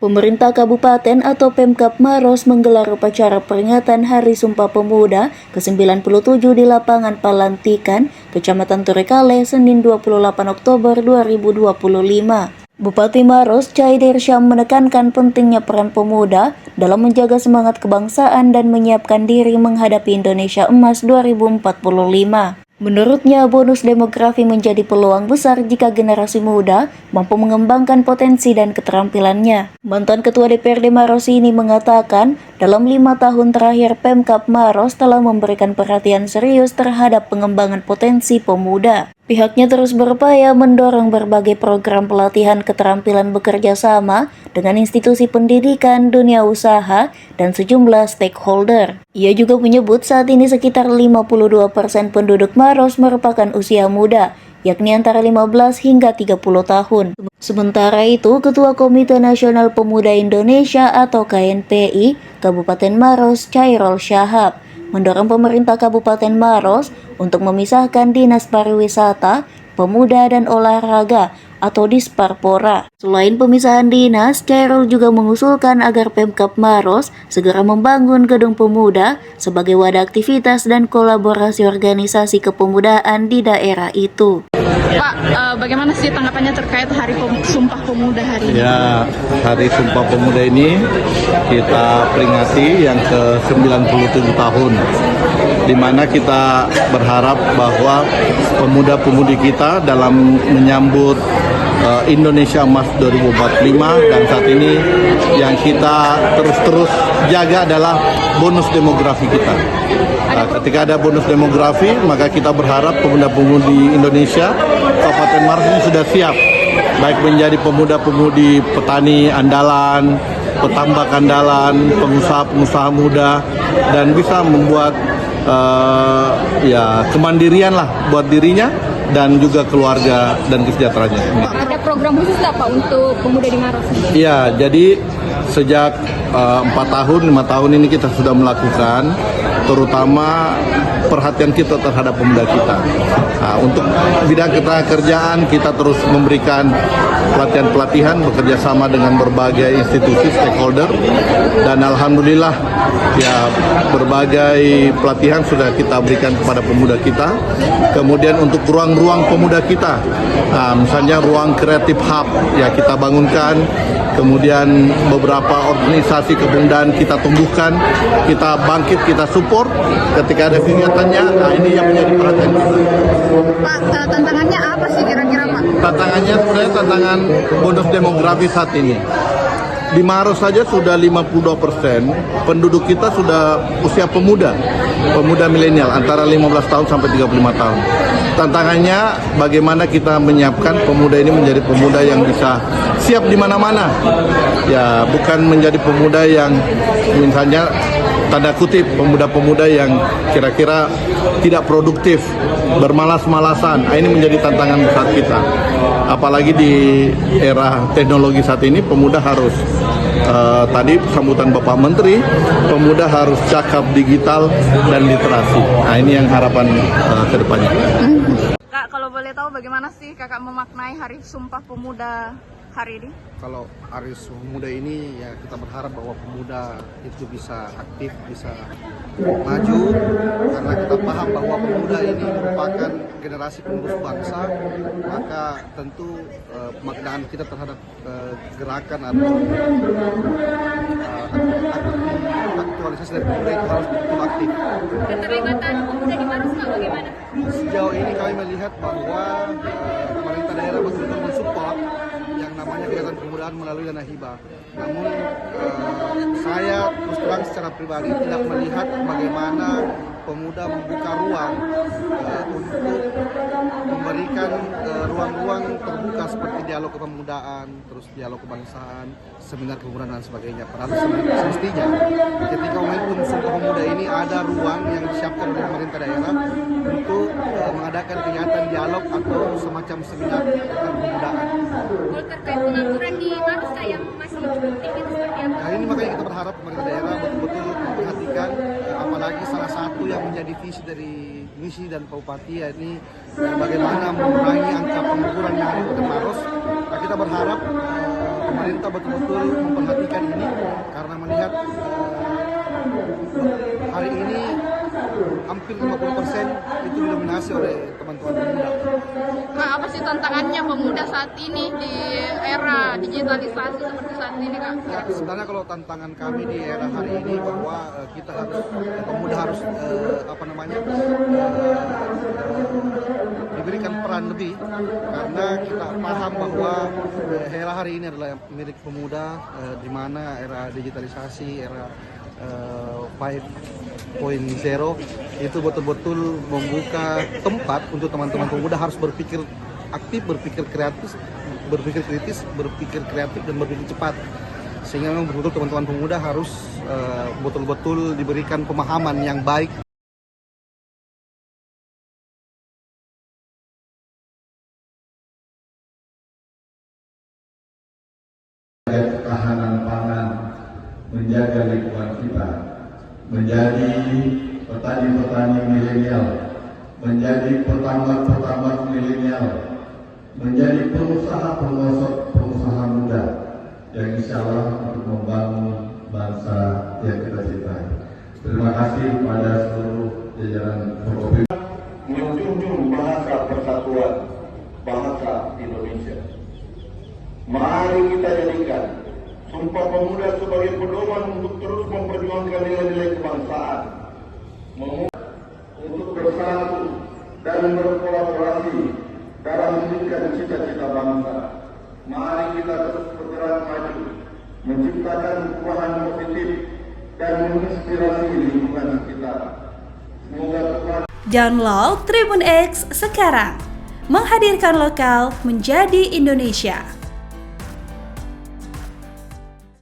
Pemerintah Kabupaten atau Pemkab Maros menggelar upacara peringatan Hari Sumpah Pemuda ke-97 di lapangan Palantikan, Kecamatan Turekale, Senin 28 Oktober 2025. Bupati Maros, Caidir Syam menekankan pentingnya peran pemuda dalam menjaga semangat kebangsaan dan menyiapkan diri menghadapi Indonesia Emas 2045. Menurutnya, bonus demografi menjadi peluang besar jika generasi muda mampu mengembangkan potensi dan keterampilannya. Mantan Ketua DPRD Maros ini mengatakan, dalam 5 tahun terakhir Pemkab Maros telah memberikan perhatian serius terhadap pengembangan potensi pemuda. Pihaknya terus berupaya mendorong berbagai program pelatihan keterampilan bekerja sama dengan institusi pendidikan, dunia usaha, dan sejumlah stakeholder. Ia juga menyebut saat ini sekitar 52% penduduk Maros merupakan usia muda, yakni antara 15 hingga 30 tahun. Sementara itu, Ketua Komite Nasional Pemuda Indonesia atau KNPI, Kabupaten Maros, Chairul Shahab, mendorong pemerintah Kabupaten Maros untuk memisahkan Dinas Pariwisata, Pemuda dan Olahraga atau Disparpora. Selain pemisahan dinas, Chairul juga mengusulkan agar Pemkab Maros segera membangun gedung pemuda sebagai wadah aktivitas dan kolaborasi organisasi kepemudaan di daerah itu. Pak, bagaimana sih tanggapannya terkait Hari Sumpah Pemuda hari ini? Ya, Hari Sumpah Pemuda ini kita peringati yang ke-97 tahun, di mana kita berharap bahwa pemuda-pemudi kita dalam menyambut Indonesia Emas 2045, dan saat ini yang kita terus jaga adalah bonus demografi kita. Ketika ada bonus demografi, maka kita berharap pemuda-pemudi Indonesia, Kabupaten Maros ini sudah siap, baik menjadi pemuda-pemudi petani andalan, petambak andalan, pengusaha-pengusaha muda, dan bisa membuat kemandirian lah buat dirinya dan juga keluarga dan kesejahteraannya. Pak, ada program khusus nggak Pak untuk pemuda di Maros? Iya, jadi sejak 5 tahun ini kita sudah melakukan, terutama perhatian kita terhadap pemuda kita. Nah, untuk bidang ketenagakerjaan kita terus memberikan pelatihan bekerja sama dengan berbagai institusi stakeholder, dan alhamdulillah ya berbagai pelatihan sudah kita berikan kepada pemuda kita. Kemudian untuk ruang-ruang pemuda kita, misalnya ruang kreatif hub ya kita bangunkan. Kemudian beberapa organisasi kepemudaan kita tumbuhkan, kita bangkit, kita support ketika ada kegiatannya. Nah, ini yang menjadi perhatian kita. Pak, tantangannya apa sih kira-kira Pak? Tantangannya sebenarnya tantangan bonus demografi saat ini. Di Maros saja sudah 52% penduduk kita sudah usia pemuda milenial antara 15 tahun sampai 35 tahun. Tantangannya bagaimana kita menyiapkan pemuda ini menjadi pemuda yang bisa siap di mana-mana. Ya, bukan menjadi pemuda yang misalnya tanda kutip pemuda-pemuda yang kira-kira tidak produktif, bermalas-malasan. Nah, ini menjadi tantangan besar kita. Apalagi di era teknologi saat ini, pemuda harus tadi sambutan Bapak Menteri, pemuda harus cakap digital dan literasi. Nah, ini yang harapan ke depannya. Kak, kalau boleh tahu bagaimana sih Kakak memaknai Hari Sumpah Pemuda hari ini? Kalau Hari Sumpah Pemuda ini ya kita berharap bahwa pemuda itu bisa aktif, bisa maju, karena kita paham bahwa pemuda ini merupakan generasi penerus bangsa. Maka tentu pemaknaan kita terhadap gerakan atau aktualisasi dari pemuda itu harus betul aktif. Keterlibatan pemuda di Maros bagaimana? Sejauh ini kami melihat bahwa pemerintah daerah betul-betul mensupport yang namanya kegiatan pemudaan melalui dana hibah. Namun saya terus terang secara pribadi tidak melihat bagaimana pemuda membuka ruang untuk memberikan ruang-ruang terbuka seperti dialog kepemudaan, terus dialog kebangsaan, seminar kepemudaan dan sebagainya. Padahal semestinya ketika momentum Sumpah Pemuda ini ada ruang yang disiapkan oleh pemerintah daerah untuk mengadakan kegiatan dialog atau semacam seminar tentang kepemudaan. Terkait pengangguran di Maros yang masih cukup tinggi seperti apa? Nah, ini makanya kita berharap pemerintah daerah betul-betul memperhatikan, apalagi salah satu yang menjadi visi dari misi dan Bupati, yakni bagaimana mengurangi angka pengangguran yang ada di Maros. Nah, kita berharap pemerintah betul-betul memperhatikan ini karena melihat hari ini hampir 50% itu didominasi oleh teman-teman pemuda. Kak, apa sih tantangannya pemuda saat ini di era digitalisasi seperti saat ini, Kak? Ya, sebenarnya kalau tantangan kami di era hari ini bahwa kita harus pemuda harus diberikan peran lebih karena kita paham bahwa era hari ini adalah milik pemuda, di mana era digitalisasi, era 5.0 itu betul-betul membuka tempat untuk teman-teman pemuda harus berpikir aktif, berpikir kritis, berpikir kreatif dan berpikir cepat. Sehingga memang betul-betul teman-teman pemuda harus betul-betul diberikan pemahaman yang baik. Ketahanan pangan, menjaga lingkungan kita, menjadi petani-petani milenial, menjadi petambat-petambat milenial, menjadi pengusaha muda yang insya Allah untuk membangun bangsa yang kita cintai. Terima kasih pada seluruh jajaran Forkopimda menjunjung bahasa persatuan bangsa Indonesia. Mari kita jadikan Sumpah Pemuda sebagai pedoman untuk terus memperjuangkan nilai-nilai kebangsaan, untuk bersatu dan berkolaborasi dalam mewujudkan cita-cita bangsa. Mari kita terus bergerak maju, menciptakan perubahan positif dan menginspirasi lingkungan sekitar. Semoga Tuhan. Download Tribun X sekarang, menghadirkan lokal menjadi Indonesia.